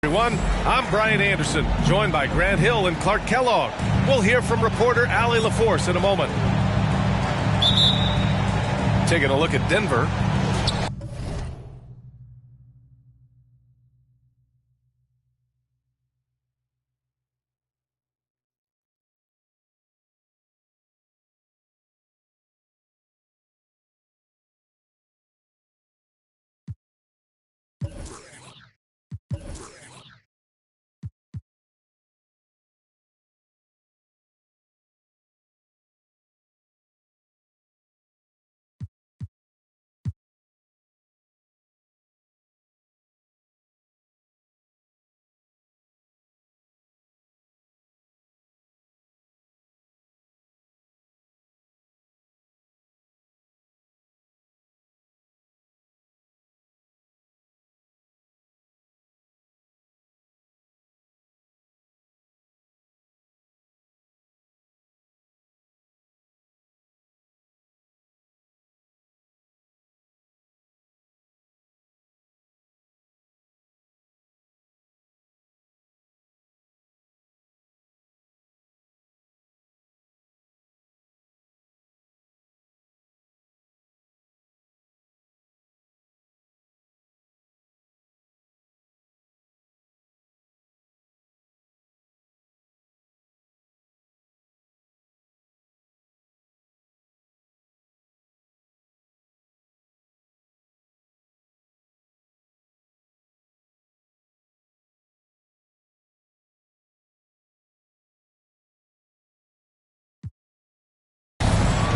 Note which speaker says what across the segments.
Speaker 1: Everyone, I'm Brian Anderson, joined by Grant Hill and Clark Kellogg. We'll hear from reporter Allie LaForce in a moment. Taking a look at Denver.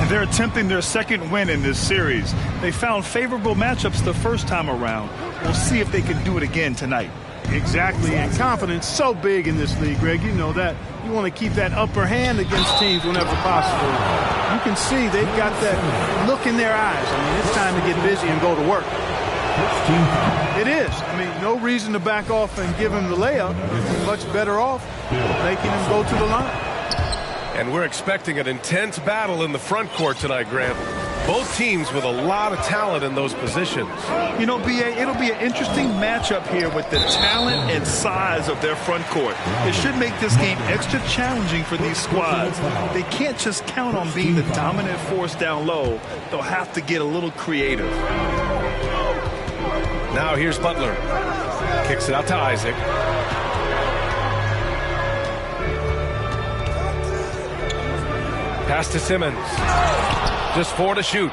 Speaker 2: They're attempting their second win in this series. They found favorable matchups the first time around. We'll see if they can do it again tonight.
Speaker 3: Exactly, and confidence so big in this league, Greg. You know that. You want to keep that upper hand against teams whenever possible. You can see they've got that look in their eyes. I mean, it's time to get busy and go to work. It is. I mean, no reason to back off and give him the layup. You're much better off making him go to the line.
Speaker 1: And we're expecting an intense battle in the front court tonight, Grant. Both teams with a lot of talent in those positions.
Speaker 2: You know, B.A., it'll be an interesting matchup here with the talent and size of their front court. It should make this game extra challenging for these squads. They can't just count on being the dominant force down low. They'll have to get a little creative.
Speaker 1: Now here's Butler. Kicks it out to Isaac. Pass to Simmons. Just 4 to shoot.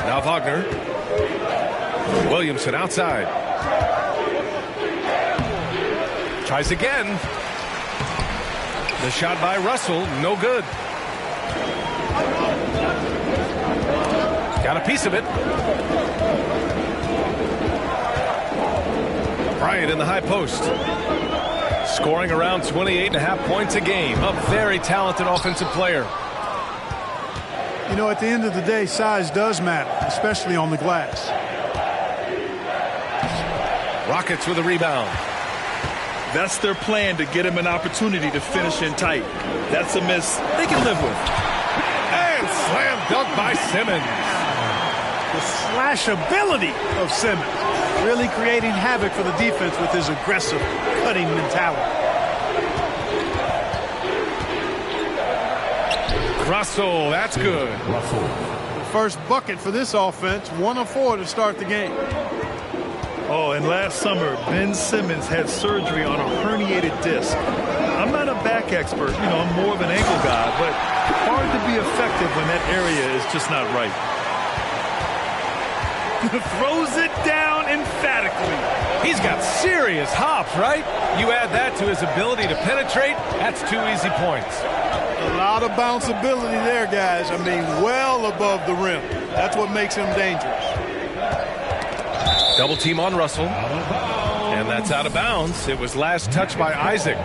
Speaker 1: Now Wagner. Williamson outside. Tries again. The shot by Russell, no good. Got a piece of it. Bryant in the high post. Scoring around 28.5 points a game. A very talented offensive player.
Speaker 3: You know, at the end of the day, size does matter, especially on the glass.
Speaker 1: Rockets with a rebound.
Speaker 2: That's their plan, to get him an opportunity to finish in tight. That's a miss they can live with.
Speaker 1: And slam dunk by Simmons.
Speaker 3: The slash ability of Simmons, really creating havoc for the defense with his aggressive cutting mentality.
Speaker 1: Russell, that's good.
Speaker 3: The first bucket for this offense, 1 of 4 to start the game.
Speaker 2: Oh, and last summer, Ben Simmons had surgery on a herniated disc. I'm not a back expert, you know, I'm more of an ankle guy, but hard to be effective when that area is just not right. Throws it down emphatically.
Speaker 1: He's got serious hops, right? You add that to his ability to penetrate, that's 2 easy points.
Speaker 3: A lot of bounceability there, guys. I mean, well above the rim. That's what makes him dangerous.
Speaker 1: Double team on Russell. And that's out of bounds. It was last touched by Isaac.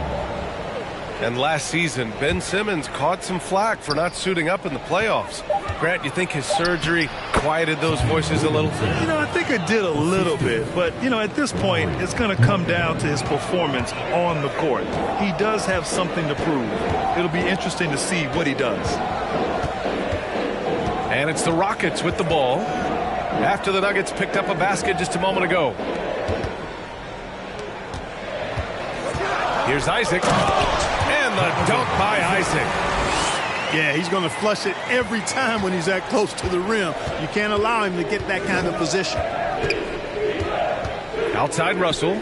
Speaker 1: And last season, Ben Simmons caught some flack for not suiting up in the playoffs. Grant, you think his surgery quieted those voices a little?
Speaker 2: You know, I think it did a little bit. But, you know, at this point, it's going to come down to his performance on the court. He does have something to prove. It'll be interesting to see what he does.
Speaker 1: And it's the Rockets with the ball after the Nuggets picked up a basket just a moment ago. Here's Isaac. And the dunk by Isaac.
Speaker 3: Yeah, he's going to flush it every time when he's that close to the rim. You can't allow him to get that kind of position.
Speaker 1: Outside Russell.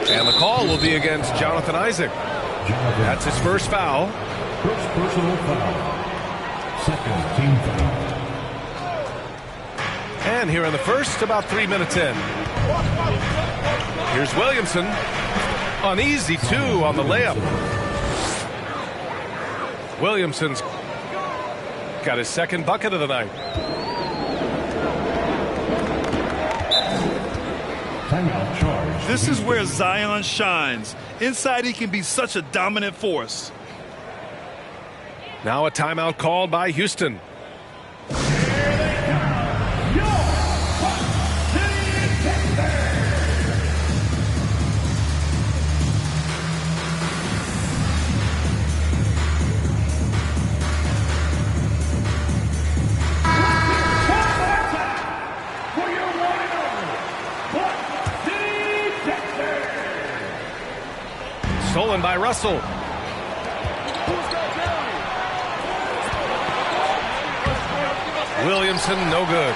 Speaker 1: And the call will be against Jonathan Isaac. That's his first foul.
Speaker 4: First personal foul. Second team foul.
Speaker 1: And here in the first, about 3 minutes in. Here's Williamson. An easy 2 on the layup. Williamson's got his second bucket of the night.
Speaker 4: Timeout charge.
Speaker 2: This is where Zion shines. Inside, he can be such a dominant force.
Speaker 1: Now a timeout called by Houston. Stolen by Russell. Williamson, no good.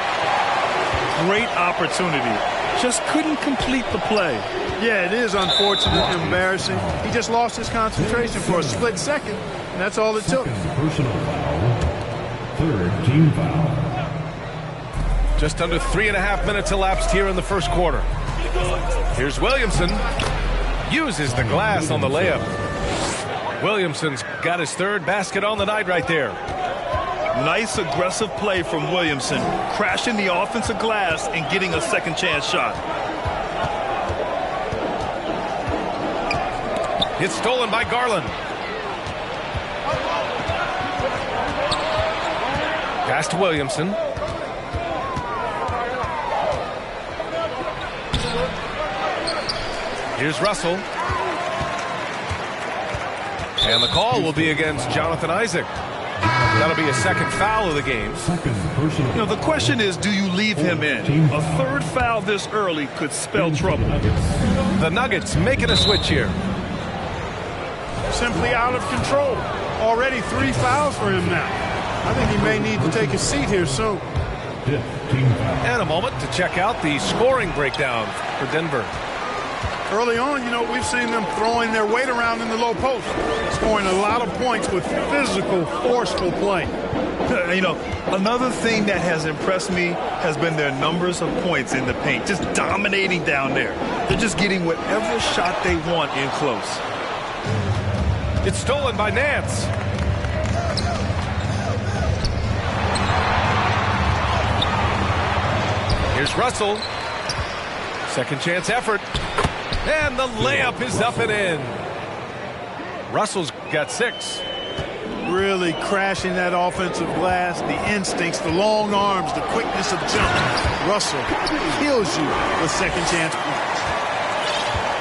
Speaker 2: Great opportunity. Just couldn't complete the play.
Speaker 3: Yeah, it is unfortunate and embarrassing. He just lost his concentration for a split second, and that's all it took.
Speaker 4: Second personal foul. Third team foul.
Speaker 1: Just under 3.5 minutes elapsed here in the first quarter. Here's Williamson. Uses the glass on the layup. Williamson's got his third basket on the night right there.
Speaker 2: Nice aggressive play from Williamson, crashing the offensive glass and getting a second chance shot.
Speaker 1: It's stolen by Garland. Pass to Williamson. Here's Russell. And the call will be against Jonathan Isaac. That'll be a second foul of the game.
Speaker 4: Second personal.
Speaker 2: You know, the question is, do you leave him in? A third foul this early could spell trouble.
Speaker 1: The Nuggets making a switch here.
Speaker 3: Simply out of control. Already 3 fouls for him now. I think he may need to take a seat here soon.
Speaker 4: Fifth team foul.
Speaker 1: And a moment to check out the scoring breakdown for Denver.
Speaker 3: Early on, you know, we've seen them throwing their weight around in the low post, scoring a lot of points with physical, forceful play.
Speaker 2: You know, another thing that has impressed me has been their numbers of points in the paint, just dominating down there. They're just getting whatever shot they want in close.
Speaker 1: It's stolen by Nance. Here's Russell. Second chance effort. And the layup is up and in. Russell's got 6.
Speaker 3: Really crashing that offensive glass, the instincts, the long arms, the quickness of jump. Russell kills you with second chance points.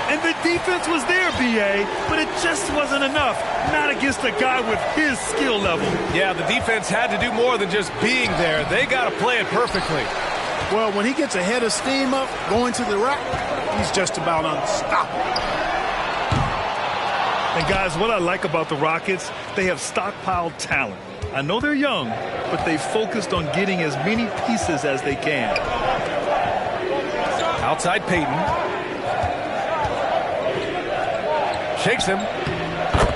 Speaker 2: And the defense was there, B.A., but it just wasn't enough. Not against a guy with his skill level.
Speaker 1: Yeah, the defense had to do more than just being there. They got to play it perfectly.
Speaker 3: Well, when he gets a head of steam up, going to the rack, he's just about unstoppable.
Speaker 2: And guys, what I like about the Rockets, they have stockpiled talent. I know they're young, but they focused on getting as many pieces as they can.
Speaker 1: Outside Payton. Shakes him.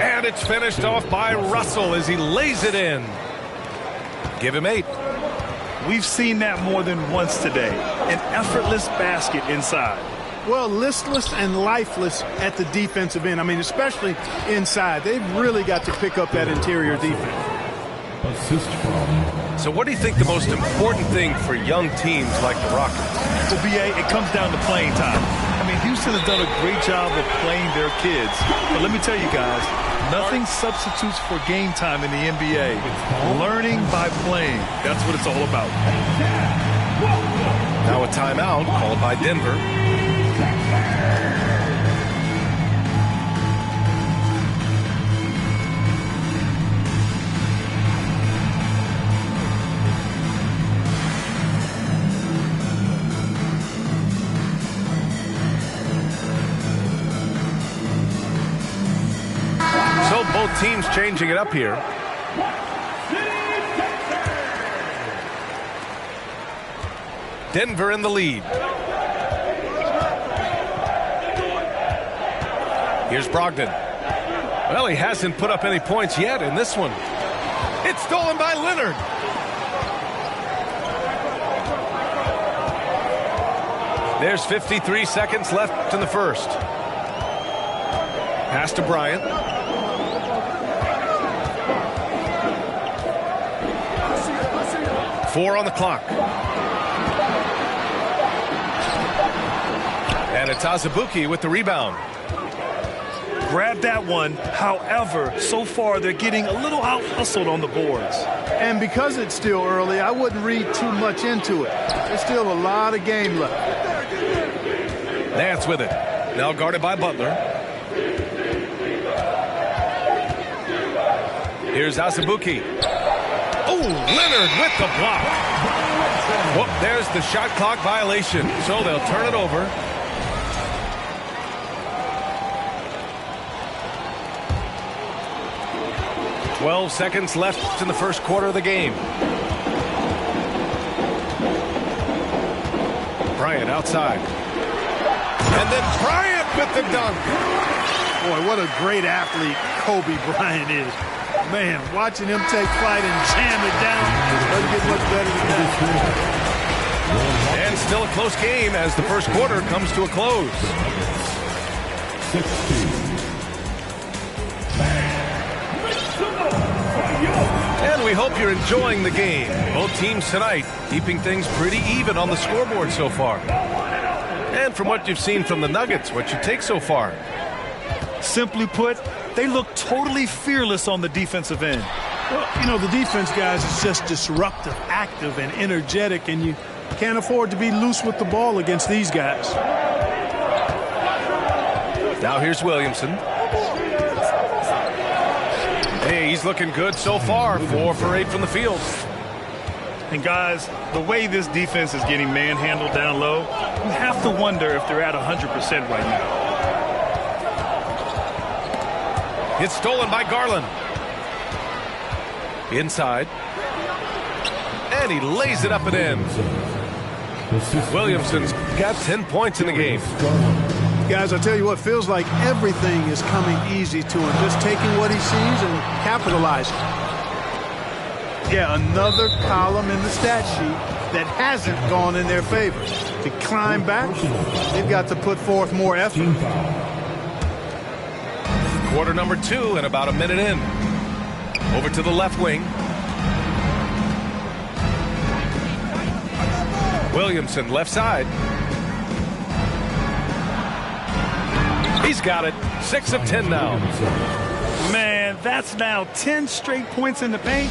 Speaker 1: And it's finished off by Russell as he lays it in. Give him 8.
Speaker 2: We've seen that more than once today. An effortless basket inside.
Speaker 3: Well, listless and lifeless at the defensive end. I mean, especially inside. They've really got to pick up that interior defense.
Speaker 4: Assist from.
Speaker 1: So what do you think the most important thing for young teams like the Rockets?
Speaker 2: Well, BA, it comes down to playing time. I mean, Houston has done a great job of playing their kids. But let me tell you guys, nothing substitutes for game time in the NBA. Learning by playing. That's what it's all about.
Speaker 1: Now a timeout called by Denver. So both teams changing it up here. Denver in the lead. Here's Brogdon. Well, he hasn't put up any points yet in this one. It's stolen by Leonard. There's 53 seconds left in the first. Pass to Bryant. Four on the clock. And it's Azubuike with the rebound.
Speaker 2: Grab that one. However, so far they're getting a little out-hustled on the boards.
Speaker 3: And because it's still early, I wouldn't read too much into it. There's still a lot of game left.
Speaker 1: Nance with it. Now guarded by Butler. Here's Azubuike. Oh, Leonard with the block. Well, there's the shot clock violation, so they'll turn it over. "12 seconds left in the first quarter of the game. Bryant outside. And then Bryant with the dunk.
Speaker 3: Boy, what a great athlete Kobe Bryant is. Man, watching him take flight and jam it down doesn't get much better than that.
Speaker 1: And still a close game as the first quarter comes to a close.
Speaker 4: 16.
Speaker 1: And we hope you're enjoying the game. Both teams tonight keeping things pretty even on the scoreboard so far. And from what you've seen from the Nuggets, what you take so far?
Speaker 2: Simply put, they look totally fearless on the defensive end.
Speaker 3: Well, you know, the defense, guys, is just disruptive, active, and energetic, and you can't afford to be loose with the ball against these guys.
Speaker 1: Now here's Williamson. Hey, he's looking good so far. 4 for 8 from the field.
Speaker 2: And guys, the way this defense is getting manhandled down low, you have to wonder if they're at 100% right now.
Speaker 1: It's stolen by Garland. Inside. And he lays it up and in. Williamson's got 10 points in the game.
Speaker 3: Guys, I tell you what, feels like everything is coming easy to him. Just taking what he sees and capitalizing. Yeah, another column in the stat sheet that hasn't gone in their favor. To climb back, they've got to put forth more effort.
Speaker 1: Quarter number 2 and about a minute in. Over to the left wing. Williamson left side. He's got it. 6 of 10 now.
Speaker 2: Man, that's now 10 straight points in the paint.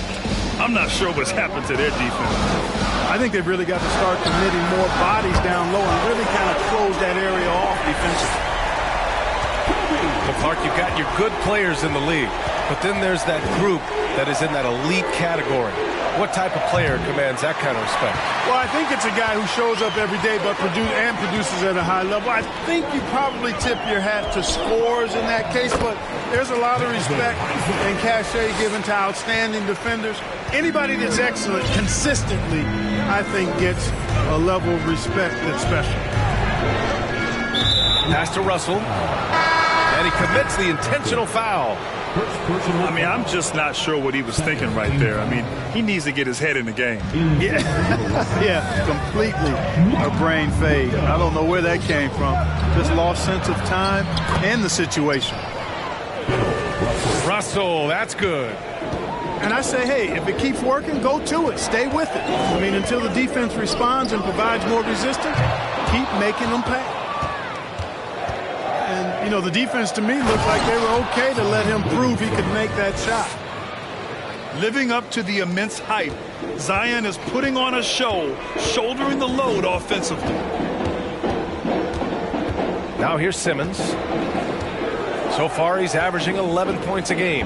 Speaker 2: I'm not sure what's happened to their defense.
Speaker 3: I think they've really got to start committing more bodies down low and really kind of close that area off defensively.
Speaker 1: Well, Clark, you've got your good players in the league, but then there's that group that is in that elite category. What type of player commands that kind of respect?
Speaker 3: Well, I think it's a guy who shows up every day but produces at a high level. I think you probably tip your hat to scores in that case, but there's a lot of respect and cachet given to outstanding defenders. Anybody that's excellent consistently, I think, gets a level of respect that's special.
Speaker 1: Pass to Russell. And he commits the intentional foul.
Speaker 2: I mean, I'm just not sure what he was thinking right there. I mean, he needs to get his head in the game.
Speaker 3: Yeah, yeah, completely a brain fade. I don't know where that came from. Just lost sense of time and the situation.
Speaker 1: Russell, that's good.
Speaker 3: And I say, hey, if it keeps working, go to it. Stay with it. I mean, until the defense responds and provides more resistance, keep making them pay. And, you know, the defense to me looked like they were okay to let him prove he could make that shot.
Speaker 2: Living up to the immense hype, Zion is putting on a show, shouldering the load offensively.
Speaker 1: Now here's Simmons. So far, he's averaging 11 points a game.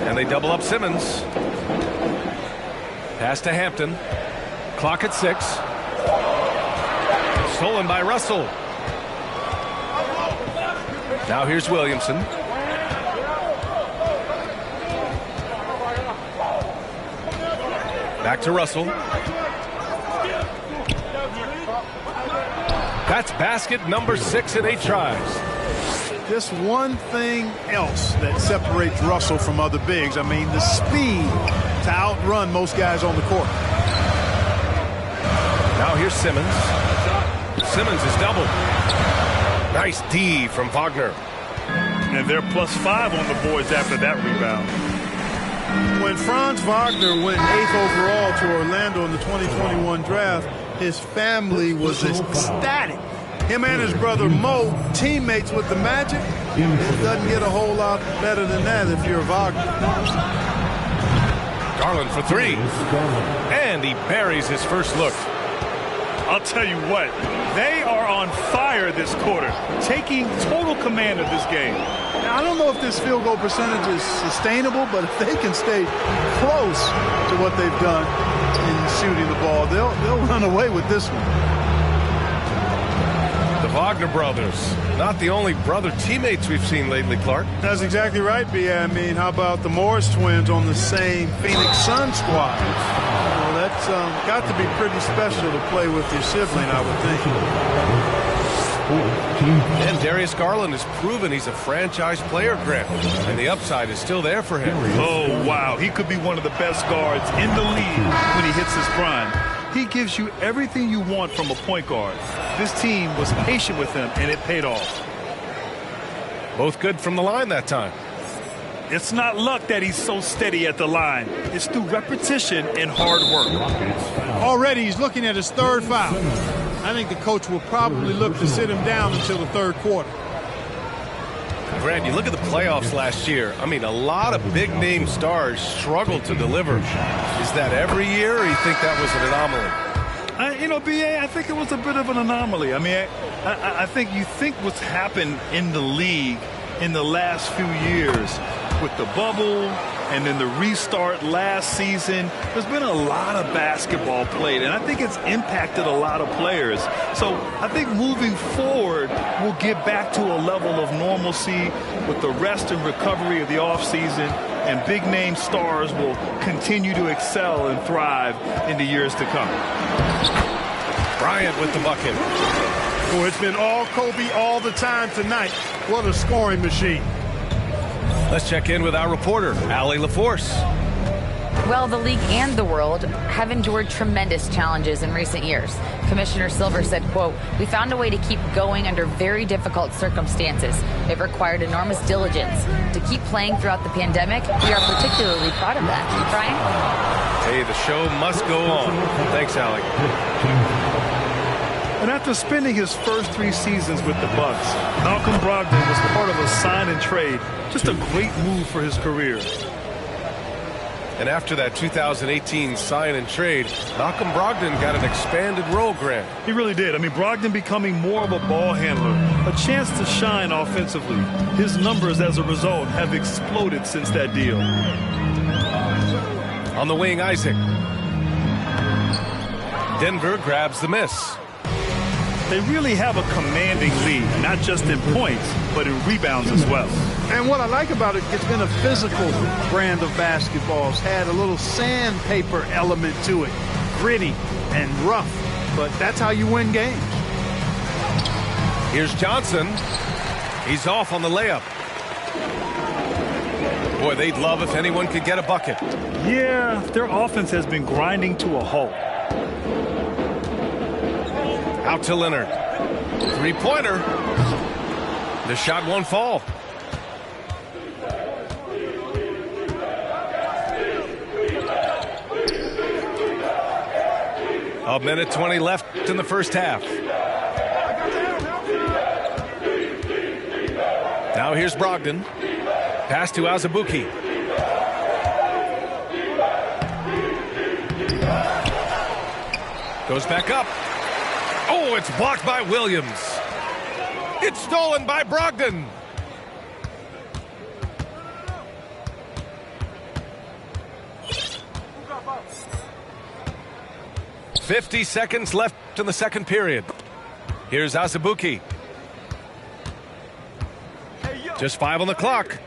Speaker 1: And they double up Simmons. Pass to Hampton. Clock at 6. Stolen by Russell. Now here's Williamson. Back to Russell. That's basket number 6 in 8 tries.
Speaker 3: Just one thing else that separates Russell from other bigs. I mean, the speed to outrun most guys on the court.
Speaker 1: Now here's Simmons. Simmons is doubled. Nice D from Wagner.
Speaker 2: And they're +5 on the boards after that rebound.
Speaker 3: When Franz Wagner went 8th overall to Orlando in the 2021 draft, his family was ecstatic. Him and his brother Mo, teammates with the Magic. It doesn't get a whole lot better than that if you're Wagner.
Speaker 1: Garland for 3. And he buries his first look.
Speaker 2: I'll tell you what, they are on fire this quarter, taking total command of this game.
Speaker 3: Now, I don't know if this field goal percentage is sustainable, but if they can stay close to what they've done in shooting the ball, they'll run away with this one.
Speaker 1: The Wagner brothers, not the only brother teammates we've seen lately, Clark.
Speaker 3: That's exactly right, B.A. I mean, how about the Morris twins on the same Phoenix Sun squad? Well, that's got to be pretty special to play with your sibling, I would think.
Speaker 1: And Darius Garland has proven he's a franchise player, Grant, and the upside is still there for him.
Speaker 2: Oh, wow. He could be one of the best guards in the league when he hits his prime. He gives you everything you want from a point guard. This team was patient with him, and it paid off.
Speaker 1: Both good from the line that time.
Speaker 2: It's not luck that he's so steady at the line. It's through repetition and hard work.
Speaker 3: Already he's looking at his 3rd foul. I think the coach will probably look to sit him down until the 3rd quarter.
Speaker 1: Grant, you look at the playoffs last year. I mean, a lot of big-name stars struggled to deliver. Is that every year, or you think that was an anomaly?
Speaker 2: You know, B.A., I think it was a bit of an anomaly. I mean, I think you think what's happened in the league in the last few years with the bubble and then the restart last season, there's been a lot of basketball played, and I think it's impacted a lot of players. So I think moving forward, we'll get back to a level of normalcy with the rest and recovery of the offseason, and big-name stars will continue to excel and thrive in the years to come.
Speaker 1: Bryant with the bucket.
Speaker 3: Well, it's been all Kobe all the time tonight. What a scoring machine.
Speaker 1: Let's check in with our reporter, Allie LaForce.
Speaker 5: Well, the league and the world have endured tremendous challenges in recent years. Commissioner Silver said, quote, "We found a way to keep going under very difficult circumstances. It required enormous diligence. To keep playing throughout the pandemic, we are particularly proud of that." Brian?
Speaker 1: Hey, the show must go on. Thanks, Allie.
Speaker 2: And after spending his first 3 seasons with the Bucks, Malcolm Brogdon was part of a sign and trade. Just a great move for his career.
Speaker 1: And after that 2018 sign and trade, Malcolm Brogdon got an expanded role, Grant.
Speaker 2: He really did. I mean, Brogdon becoming more of a ball handler, a chance to shine offensively. His numbers as a result have exploded since that deal.
Speaker 1: On the wing, Isaac. Denver grabs the miss.
Speaker 2: They really have a commanding lead, not just in points, but in rebounds as well.
Speaker 3: And what I like about it, it's been a physical brand of basketball. It's had a little sandpaper element to it, gritty and rough, but that's how you win games.
Speaker 1: Here's Johnson. He's off on the layup. Boy, they'd love if anyone could get a bucket.
Speaker 2: Yeah, their offense has been grinding to a halt.
Speaker 1: Out to Leonard. Three-pointer. The shot won't fall. A minute 20 left in the first half. Now here's Brogdon. Pass to Azubuike. Goes back up. Oh, it's blocked by Williams. It's stolen by Brogdon. "50 seconds left in the second period. Here's Azubuike. Just 5 on the clock.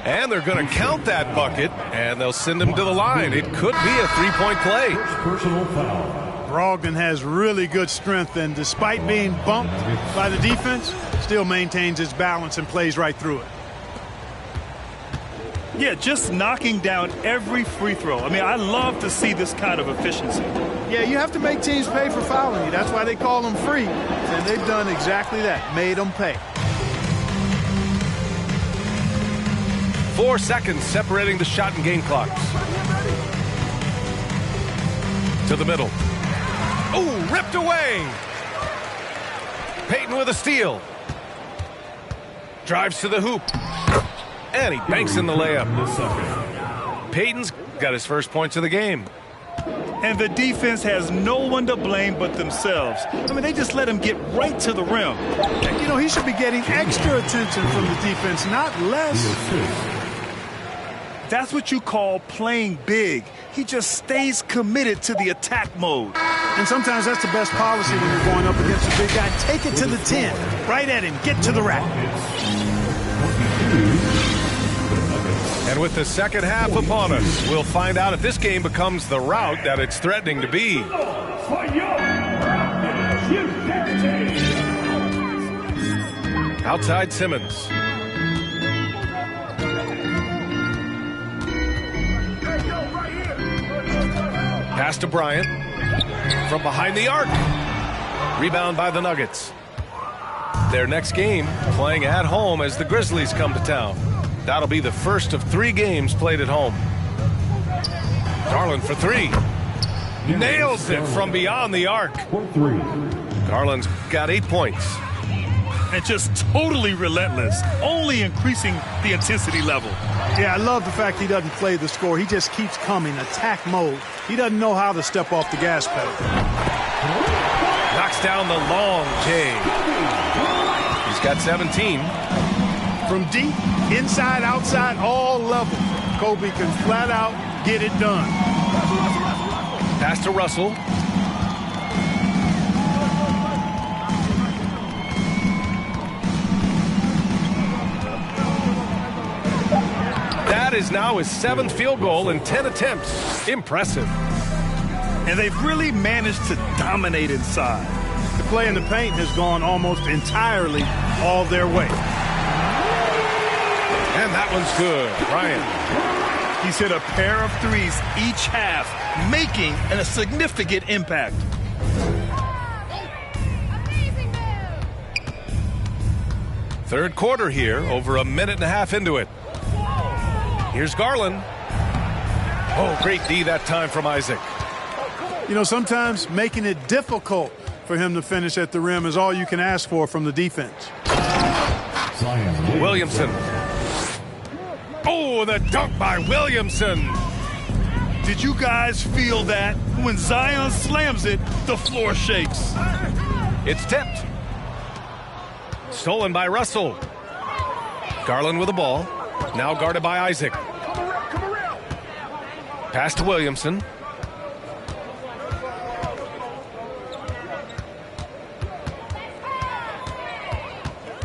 Speaker 1: And they're going to count that bucket, and they'll send him to the line. It could be a three-point play.
Speaker 4: Personal foul.
Speaker 3: Brogdon has really good strength, and despite being bumped by the defense, still maintains his balance and plays right through it.
Speaker 2: Yeah, just knocking down every free throw. I mean, I love to see this kind of efficiency.
Speaker 3: Yeah, you have to make teams pay for fouling you. That's why they call them free. And they've done exactly that, made them pay.
Speaker 1: 4 seconds separating the shot and game clocks. To the middle. Oh, ripped away. Payton with a steal. Drives to the hoop. And he banks in the layup. Payton's got his first points of the game.
Speaker 2: And the defense has no one to blame but themselves. I mean, they just let him get right to the rim.
Speaker 3: You know, he should be getting extra attention from the defense, not less.
Speaker 2: That's what you call playing big. He just stays committed to the attack mode.
Speaker 3: And sometimes that's the best policy when you're going up against a big guy. Take it to the 10. Right at him. Get to the rack.
Speaker 1: And with the second half upon us, we'll find out if this game becomes the rout that it's threatening to be. Outside Simmons. Pass to Bryant. From behind the arc. Rebound by the Nuggets. Their next game playing at home as the Grizzlies come to town. That'll be the first of 3 games played at home. Garland for 3. Nails it from beyond the arc. Garland's got 8 points.
Speaker 2: And just totally relentless, only increasing the intensity level.
Speaker 3: Yeah, I love the fact he doesn't play the score. He just keeps coming, attack mode. He doesn't know how to step off the gas pedal.
Speaker 1: Knocks down the long J. He's got 17.
Speaker 3: From deep, inside, outside, all levels, Kobe can flat out get it done.
Speaker 1: Pass to Russell. That is now his 7th field goal in 10 attempts. Impressive.
Speaker 2: And they've really managed to dominate inside.
Speaker 3: The play in the paint has gone almost entirely all their way.
Speaker 1: And that one's good. Bryant.
Speaker 2: He's hit a pair of threes each half, making a significant impact.
Speaker 1: Third quarter here, over a minute and a half into it. Here's Garland. Oh, great D that time from Isaac.
Speaker 3: You know, sometimes making it difficult for him to finish at the rim is all you can ask for from the defense.
Speaker 1: Williamson. Oh, the dunk by Williamson.
Speaker 2: Did you guys feel that? When Zion slams it, the floor shakes.
Speaker 1: It's tipped. Stolen by Russell. Garland with the ball. Now guarded by Isaac. Pass to Williamson.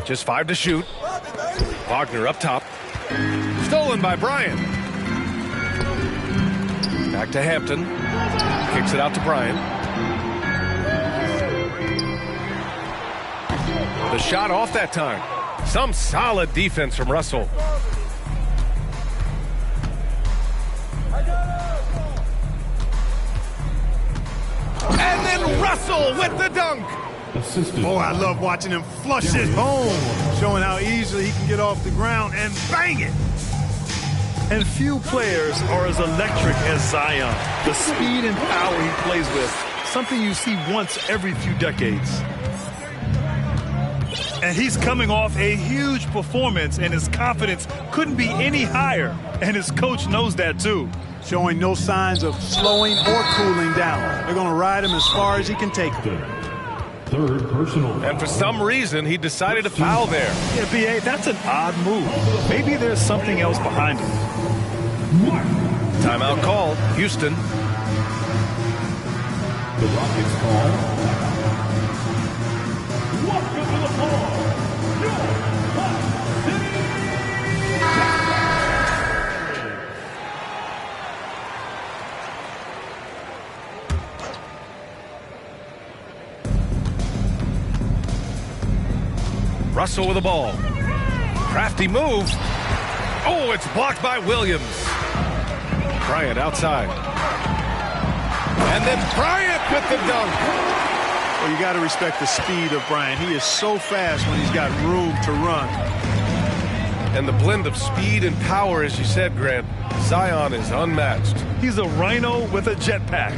Speaker 1: Just 5 to shoot. Wagner up top. Stolen by Bryant. Back to Hampton. Kicks it out to Bryant. The shot off that time. Some solid defense from Russell. And then Russell with the dunk.
Speaker 3: Oh, I love watching him flush it home, showing how easily he can get off the ground and bang it.
Speaker 2: And few players are as electric as Zion. The speed and power he plays with, something you see once every few decades. And he's coming off a huge performance, and his confidence couldn't be any higher. And his coach knows that, too.
Speaker 3: Showing no signs of slowing or cooling down. They're going to ride him as far as he can take him.
Speaker 4: Third personal.
Speaker 1: And for some reason, he decided to foul there.
Speaker 2: Yeah, B.A., that's an odd move. Maybe there's something else behind it.
Speaker 1: Timeout called. Houston.
Speaker 4: The Rockets call. Welcome to the ball.
Speaker 1: Russell with the ball. Crafty move. Oh, it's blocked by Williams. Bryant outside. And then Bryant with the dunk.
Speaker 3: Well, you got to respect the speed of Bryant. He is so fast when he's got room to run.
Speaker 1: And the blend of speed and power, as you said, Grant, Zion is unmatched.
Speaker 2: He's a rhino with a jetpack.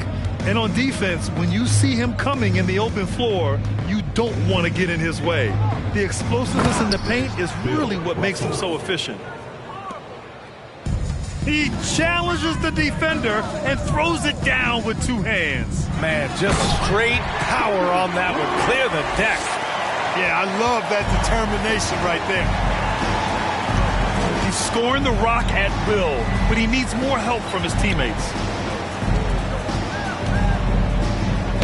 Speaker 2: And on defense, when you see him coming in the open floor, you don't want to get in his way. The explosiveness in the paint is really what makes him so efficient. He challenges the defender and throws it down with two hands.
Speaker 1: Man, just straight power on that would clear the deck.
Speaker 3: Yeah, I love that determination right there.
Speaker 2: He's scoring the rock at will, but he needs more help from his teammates.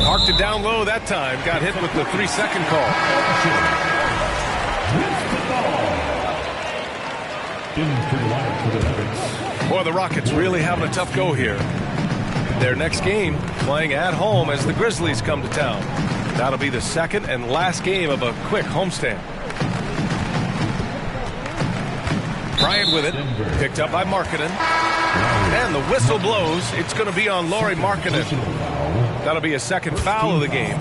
Speaker 1: Parked it down low that time. Got hit with the 3-second call.
Speaker 4: Into the line for the Nuggets.
Speaker 1: Boy, the Rockets really having a tough go here. Their next game playing at home as the Grizzlies come to town. That'll be the second and last game of a quick homestand. Bryant with it. Picked up by Markkanen. And the whistle blows. It's going to be on Lauri Markkanen. That'll be a second foul of the game.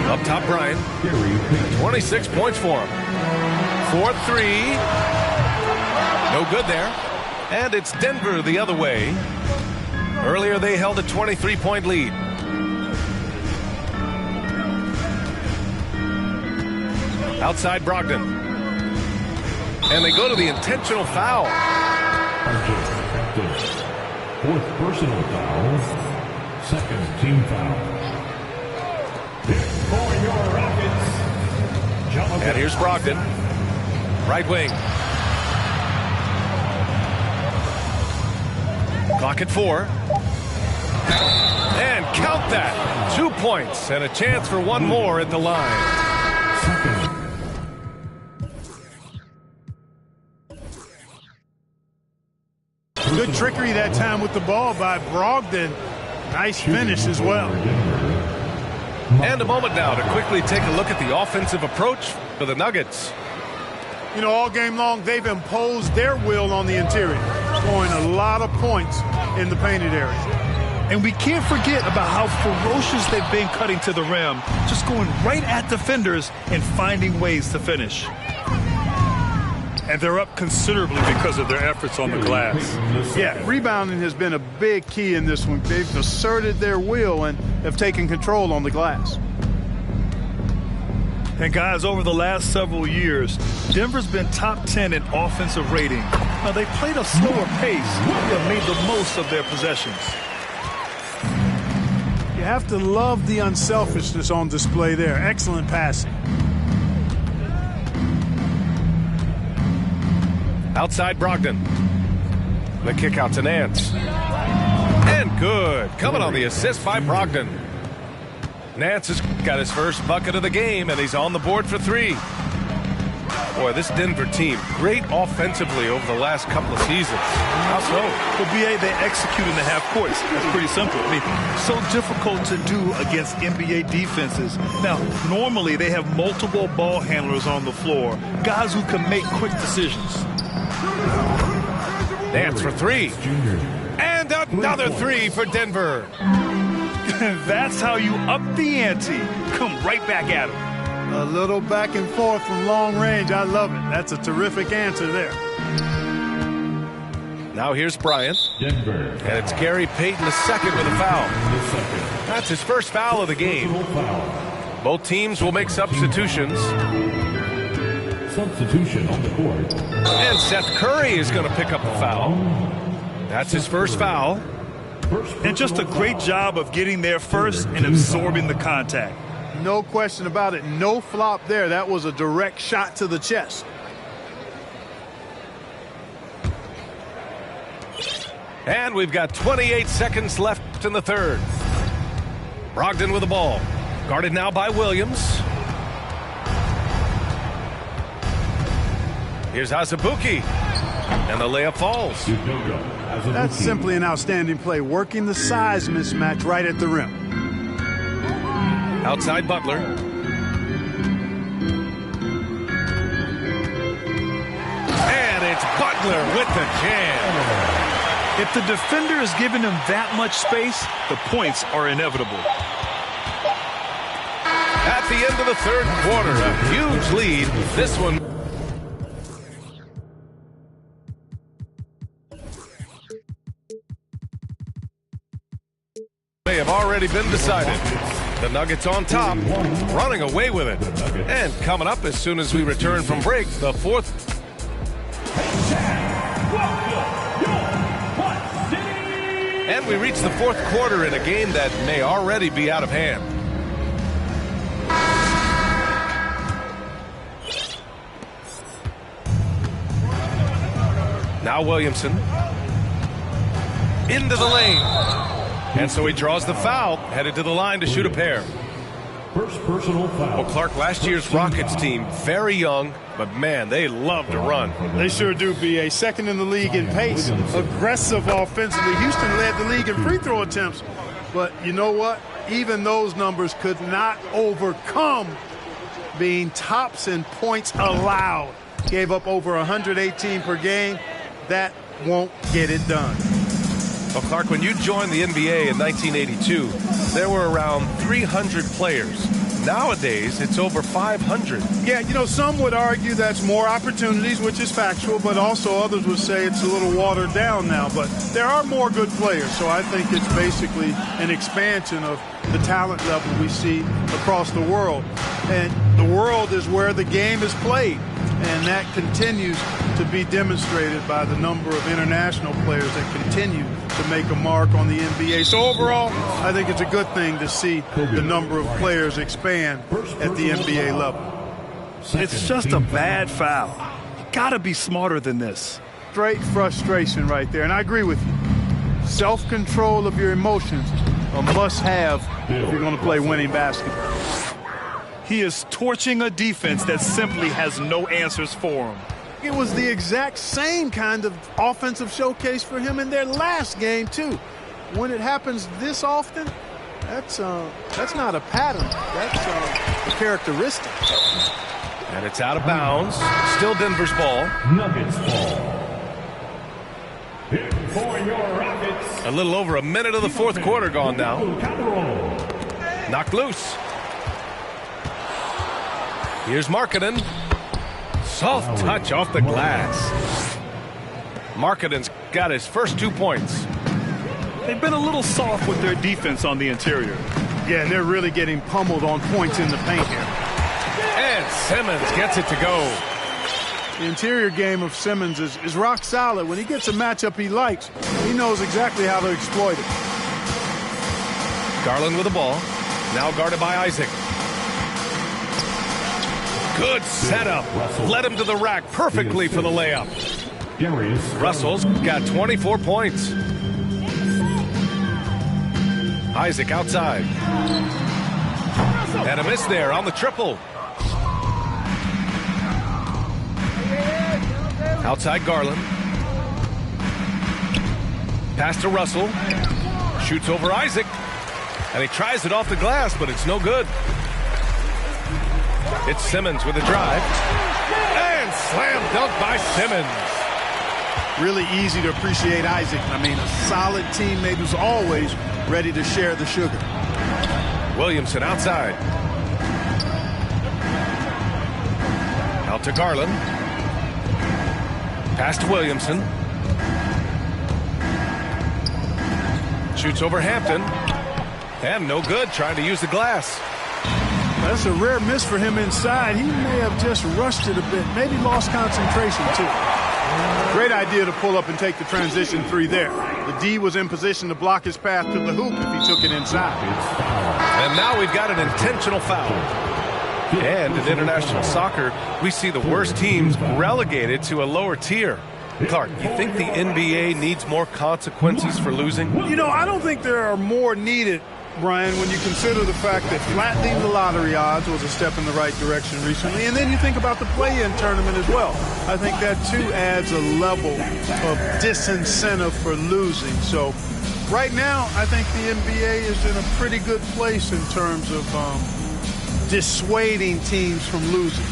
Speaker 1: Up top, Bryant. 26 points for him. 4-3. No good there. And it's Denver the other way. Earlier they held a 23-point lead. Outside Brogdon. And they go to the intentional foul.
Speaker 4: Fourth personal foul. Second team foul. For your Rockets.
Speaker 1: And here's Brogdon. Right wing. Clock at 4. And count that. 2 points and a chance for one more at the line.
Speaker 3: Good trickery that time with the ball by Brogdon. Nice finish as well.
Speaker 1: And a moment now to quickly take a look at the offensive approach for the Nuggets.
Speaker 3: You know, all game long, they've imposed their will on the interior, scoring a lot of points in the painted area.
Speaker 2: And we can't forget about how ferocious they've been cutting to the rim, just going right at defenders and finding ways to finish. And they're up considerably because of their efforts on the glass.
Speaker 3: Yeah, rebounding has been a big key in this one. They've asserted their will and have taken control on the glass.
Speaker 2: And guys, over the last several years, Denver's been top 10 in offensive rating. Now, they played a slower pace, but made the most of their possessions.
Speaker 3: You have to love the unselfishness on display there. Excellent passing.
Speaker 1: Outside Brogdon. The kick out to Nance. And good. Coming on the assist by Brogdon. Nance has got his first bucket of the game, and he's on the board for 3. Boy, this Denver team, great offensively over the last couple of seasons. How so?
Speaker 2: Well, BA, they execute in the half courts. That's pretty simple. I mean, so difficult to do against NBA defenses. Now, normally they have multiple ball handlers on the floor, guys who can make quick decisions.
Speaker 1: Dance for three. And another three for Denver.
Speaker 2: That's how you up the ante. Come right back at him.
Speaker 3: A little back and forth from long range. I love it. That's a terrific answer there.
Speaker 1: Now here's Bryant.
Speaker 4: Denver.
Speaker 1: And it's Gary Payton II with a foul. That's his first foul of the game. Both teams will make substitutions.
Speaker 4: Substitution on the court.
Speaker 1: And Seth Curry is going to pick up the foul. That's his first foul.
Speaker 2: And just a great job of getting there first and absorbing the contact.
Speaker 3: No question about it. No flop there. That was a direct shot to the chest.
Speaker 1: And we've got 28 seconds left in the third. Brogdon with the ball. Guarded now by Williams. Here's Azubuike. And the layup falls.
Speaker 3: That's simply an outstanding play. Working the size mismatch right at the rim.
Speaker 1: Outside Butler. And it's Butler with the jam.
Speaker 2: If the defender is giving him that much space, the points are inevitable.
Speaker 1: At the end of the third quarter, a huge lead. This one. May have already been decided. The Nuggets on top, running away with it. And coming up as soon as we return from break, the fourth. And we reach the fourth quarter in a game that may already be out of hand. Now Williamson. Into the lane. And so he draws the foul, headed to the line to shoot a pair.
Speaker 4: First personal foul.
Speaker 1: Well, Clark, last year's Rockets team, very young, but man, they love to run.
Speaker 3: They sure do. Be a second in the league in pace, aggressive offensively. Houston led the league in free throw attempts. But you know what? Even those numbers could not overcome being tops in points allowed. Gave up over 118 per game. That won't get it done.
Speaker 1: Well, Clark, when you joined the NBA in 1982, there were around 300 players. Nowadays, it's over 500.
Speaker 3: Yeah, you know, some would argue that's more opportunities, which is factual, but also others would say it's a little watered down now. But there are more good players, so I think it's basically an expansion of the talent level we see across the world. And the world is where the game is played, and that continues to be demonstrated by the number of international players that continue to make a mark on the NBA. So overall, I think it's a good thing to see the number of players expand at the NBA level.
Speaker 2: It's just a bad foul. You gotta be smarter than this.
Speaker 3: Straight frustration right there, and I agree with you. Self-control of your emotions, a must-have if you're going to play winning basketball.
Speaker 2: He is torching a defense that simply has no answers for him.
Speaker 3: It was the exact same kind of offensive showcase for him in their last game, too. When it happens this often, that's not a pattern. That's a characteristic.
Speaker 1: And it's out of bounds. Still Denver's ball.
Speaker 4: Nuggets ball. Here for your Rockets.
Speaker 1: A little over a minute of the fourth quarter gone now. Knocked loose. Here's Markkanen. Soft touch off the glass. Markkanen's got his first 2 points.
Speaker 2: They've been a little soft with their defense on the interior.
Speaker 3: Yeah, and they're really getting pummeled on points in the paint here.
Speaker 1: And Simmons gets it to go.
Speaker 3: The interior game of Simmons is rock solid. When he gets a matchup he likes, he knows exactly how to exploit it.
Speaker 1: Garland with the ball. Now guarded by Isaac. Good setup. Led him to the rack perfectly for the layup. Russell's got 24 points. Isaac outside. And a miss there on the triple. Outside Garland. Pass to Russell. Shoots over Isaac. And he tries it off the glass, but it's no good. It's Simmons with a drive. And slam dunk by Simmons.
Speaker 3: Really easy to appreciate Isaac. I mean, a solid teammate who's always ready to share the sugar.
Speaker 1: Williamson outside. Out to Garland. Pass to Williamson. Shoots over Hampton. And no good, trying to use the glass.
Speaker 3: That's a rare miss for him inside. He may have just rushed it a bit, maybe lost concentration too. Great idea to pull up and take the transition three there. The D was in position to block his path to the hoop if he took it inside.
Speaker 1: And now we've got an intentional foul. And in international soccer, we see the worst teams relegated to a lower tier. Clark, you think the NBA needs more consequences for losing?
Speaker 3: You know, I don't think there are more needed, Brian, when you consider the fact that flattening the lottery odds was a step in the right direction recently. And then you think about the play-in tournament as well. I think that, too, adds a level of disincentive for losing. So right now, I think the NBA is in a pretty good place in terms of dissuading teams from losing.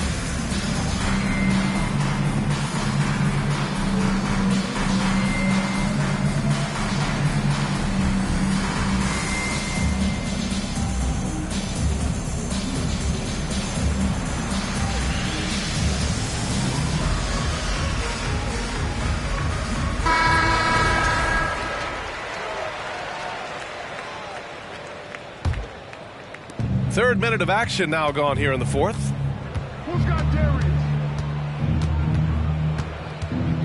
Speaker 1: Third minute of action now gone here in the fourth.
Speaker 3: Who's got Darius?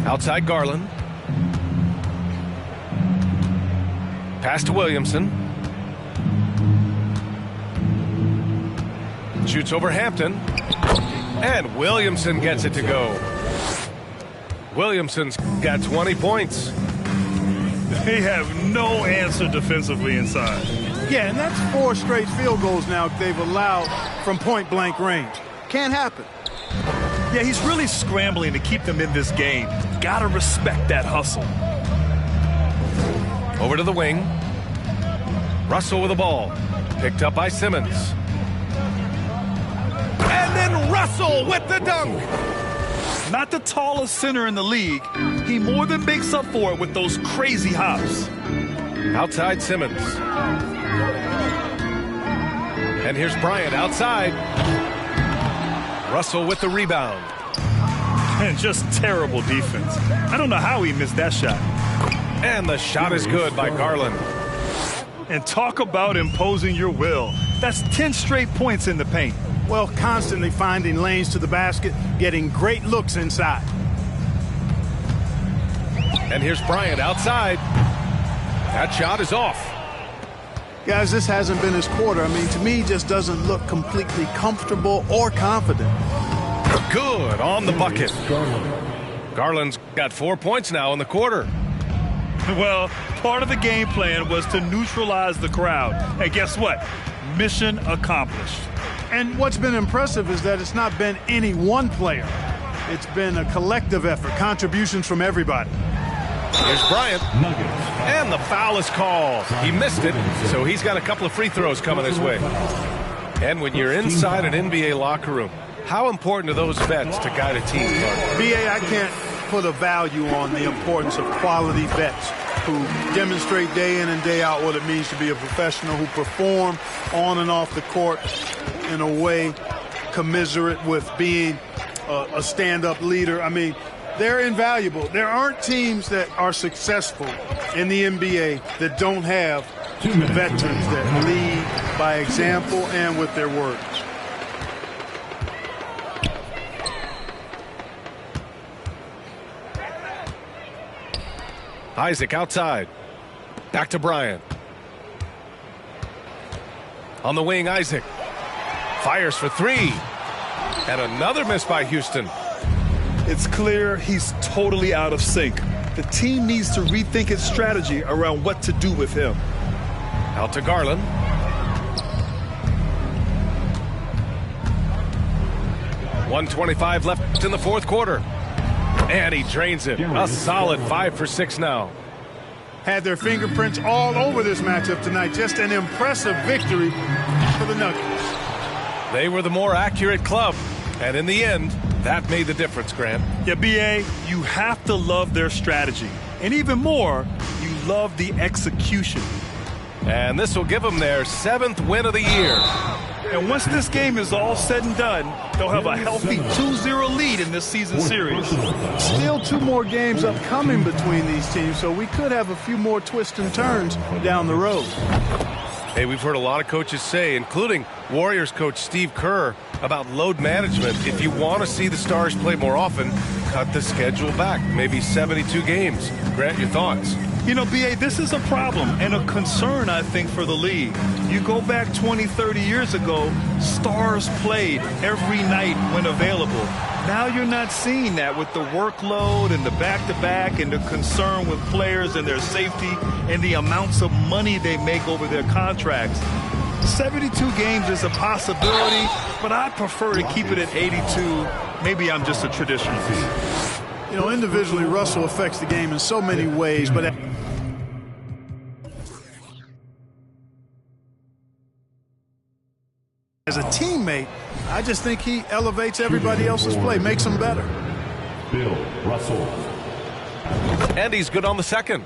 Speaker 1: Outside Garland. Pass to Williamson. Shoots over Hampton. And Williamson gets it to go. Williamson's got 20 points.
Speaker 2: They have no answer defensively inside.
Speaker 3: Yeah, and that's 4 straight field goals now they've allowed from point-blank range. Can't happen.
Speaker 2: Yeah, he's really scrambling to keep them in this game. Gotta respect that hustle.
Speaker 1: Over to the wing. Russell with the ball. Picked up by Simmons. And then Russell with the dunk.
Speaker 2: Not the tallest center in the league. He more than makes up for it with those crazy hops.
Speaker 1: Outside Simmons. And here's Bryant outside. Russell with the rebound.
Speaker 2: And just terrible defense. I don't know how he missed that shot.
Speaker 1: And the shot is good by Garland.
Speaker 2: And talk about imposing your will. That's 10 straight points in the paint.
Speaker 3: Well, constantly finding lanes to the basket, getting great looks inside.
Speaker 1: And here's Bryant outside. That shot is off.
Speaker 3: Guys, this hasn't been his quarter. I mean, to me, he just doesn't look completely comfortable or confident.
Speaker 1: Good on the bucket. Garland's got 4 points now in the quarter.
Speaker 2: Well, part of the game plan was to neutralize the crowd. And guess what? Mission accomplished.
Speaker 3: And what's been impressive is that it's not been any one player. It's been a collective effort, contributions from everybody.
Speaker 1: Here's Bryant. And the foul is called. He missed it, so he's got a couple of free throws coming his way. And when you're inside an NBA locker room, how important are those vets to guide a team?
Speaker 3: B.A., I can't put a value on the importance of quality vets who demonstrate day in and day out what it means to be a professional, who perform on and off the court in a way commiserate with being a stand-up leader. I mean, they're invaluable. There aren't teams that are successful in the NBA that don't have veterans that lead by example and with their words.
Speaker 1: Isaac outside. Back to Bryant. On the wing, Isaac. Fires for three. And another miss by Houston.
Speaker 2: It's clear he's totally out of sync. The team needs to rethink its strategy around what to do with him.
Speaker 1: Out to Garland. .125 left in the fourth quarter. And he drains it. A solid 5 for 6 now.
Speaker 3: Had their fingerprints all over this matchup tonight. Just an impressive victory for the Nuggets.
Speaker 1: They were the more accurate club. And in the end, that made the difference, Grant.
Speaker 2: Yeah, B.A., you have to love their strategy. And even more, you love the execution.
Speaker 1: And this will give them their 7th win of the year.
Speaker 2: And once this game is all said and done, they'll have a healthy 2-0 lead in this season series.
Speaker 3: Still 2 more games upcoming between these teams, so we could have a few more twists and turns down the road.
Speaker 1: Hey, we've heard a lot of coaches say, including Warriors coach Steve Kerr, about load management. If you want to see the Stars play more often, cut the schedule back, maybe 72 games. Grant, your thoughts?
Speaker 2: You know, B.A., this is a problem and a concern, I think, for the league. You go back 20, 30 years ago, Stars played every night when available. Now you're not seeing that with the workload and the back-to-back and the concern with players and their safety and the amounts of money they make over their contracts. 72 games is a possibility, but I prefer to keep it at 82. Maybe I'm just a traditionalist.
Speaker 3: You know, individually, Russell affects the game in so many ways, but as a teammate, I just think he elevates everybody else's play, makes them better.
Speaker 4: Bill Russell.
Speaker 1: And he's good on the second.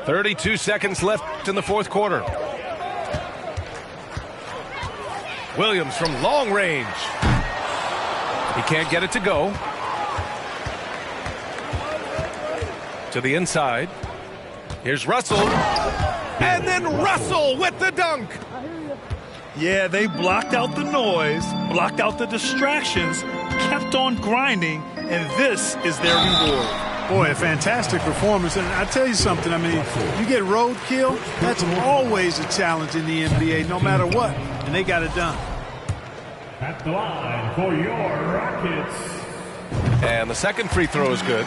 Speaker 1: .32 seconds left in the fourth quarter. Williams from long range. He can't get it to go. To the inside. Here's Russell. And then Russell with the dunk.
Speaker 2: Yeah, they blocked out the noise, blocked out the distractions, kept on grinding, and this is their reward.
Speaker 3: Boy, a fantastic performance. And I tell you something, I mean, you get roadkill, that's always a challenge in the NBA, no matter what. And they got it done.
Speaker 4: At the line for your Rockets.
Speaker 1: And the second free throw is good.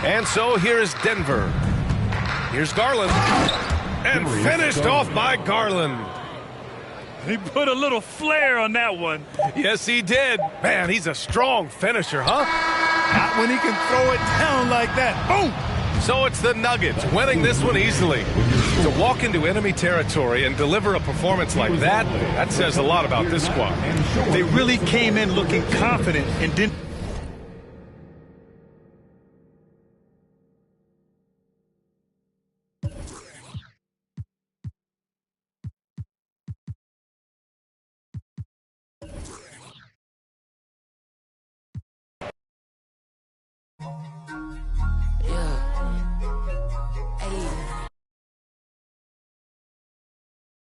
Speaker 1: And so here is Denver. Here's Garland. And finished off by Garland.
Speaker 2: He put a little flair on that one.
Speaker 1: Yes, he did. Man, he's a strong finisher, huh?
Speaker 3: Not when he can throw it down like that. Boom!
Speaker 1: So it's the Nuggets winning this one easily. To walk into enemy territory and deliver a performance like that, that says a lot about this squad.
Speaker 2: They really came in looking confident and didn't.